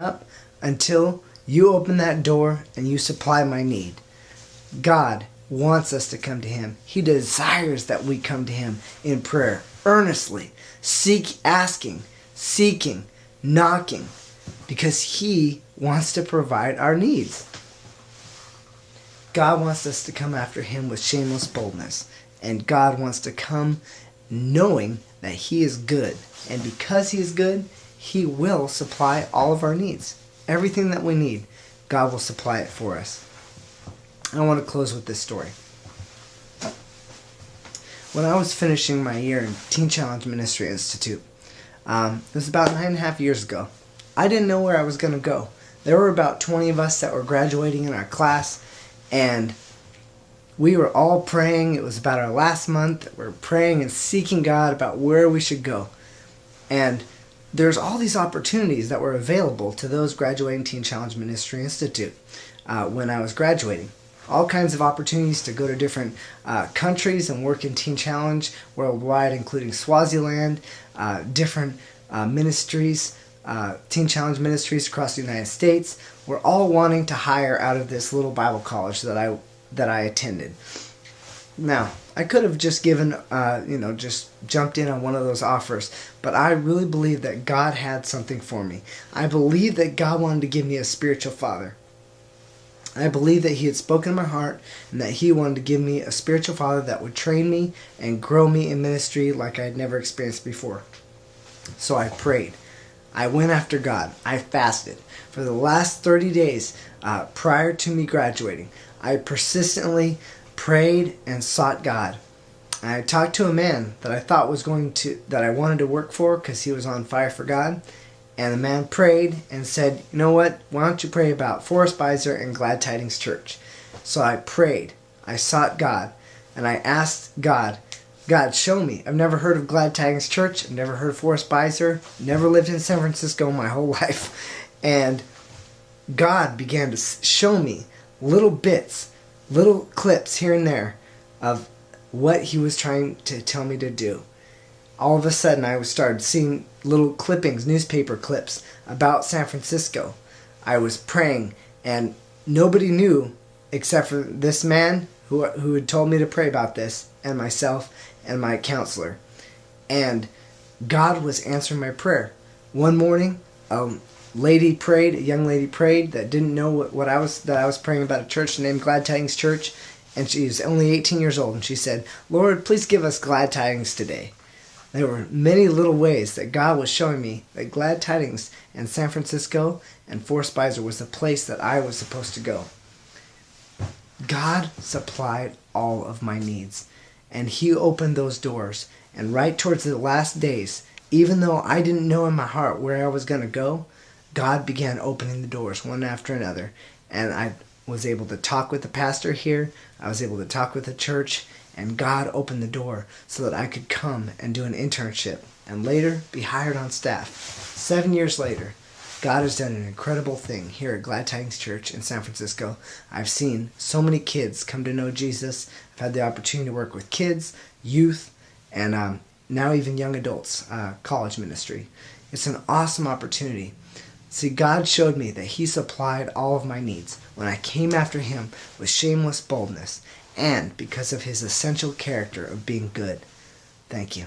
up until you open that door and you supply my need. God wants us to come to him. He desires that we come to him in prayer, earnestly, asking, seeking, knocking, because he wants to provide our needs. God wants us to come after him with shameless boldness, and God wants to come knowing that he is good, and because he is good, he will supply all of our needs. Everything that we need, God will supply it for us. I want to close with this story. When I was finishing my year in Teen Challenge Ministry Institute, it was about 9.5 years ago. I didn't know where I was going to go. There were about 20 of us that were graduating in our class, and we were all praying. It was about our last month. We were praying and seeking God about where we should go. And there's all these opportunities that were available to those graduating Teen Challenge Ministry Institute when I was graduating. All kinds of opportunities to go to different countries and work in Teen Challenge worldwide, including Swaziland, different ministries, Teen Challenge ministries across the United States. We're all wanting to hire out of this little Bible college that I attended. Now, I could have just just jumped in on one of those offers, but I really believe that God had something for me. I believe that God wanted to give me a spiritual father. I believe that he had spoken in my heart and that he wanted to give me a spiritual father that would train me and grow me in ministry like I had never experienced before. So I prayed. I went after God. I fasted. For the last 30 days prior to me graduating, I persistently prayed and sought God. I talked to a man that I thought that I wanted to work for because he was on fire for God. And the man prayed and said, you know what, why don't you pray about Forest Bizer and Glad Tidings Church? So I prayed, I sought God, and I asked God, God, show me. I've never heard of Glad Tidings Church, I've never heard of Forest Bizer, never lived in San Francisco my whole life. And God began to show me little bits, little clips here and there of what he was trying to tell me to do. All of a sudden, I started seeing little clippings, newspaper clips about San Francisco. I was praying, and nobody knew except for this man who had told me to pray about this, and myself and my counselor. And God was answering my prayer. One morning, a young lady prayed that didn't know that I was praying about a church named Glad Tidings Church, and she was only 18 years old, and she said, Lord, please give us glad tidings today. There were many little ways that God was showing me that Glad Tidings and San Francisco and Forest Bizer was the place that I was supposed to go. God supplied all of my needs, and he opened those doors. And right towards the last days, even though I didn't know in my heart where I was going to go, God began opening the doors one after another. And I was able to talk with the pastor here. I was able to talk with the church. And God opened the door so that I could come and do an internship and later be hired on staff. 7 years later, God has done an incredible thing here at Glad Tidings Church in San Francisco. I've seen so many kids come to know Jesus. I've had the opportunity to work with kids, youth, and now even young adults, college ministry. It's an awesome opportunity. See, God showed me that he supplied all of my needs when I came after him with shameless boldness, and because of his essential character of being good. Thank you.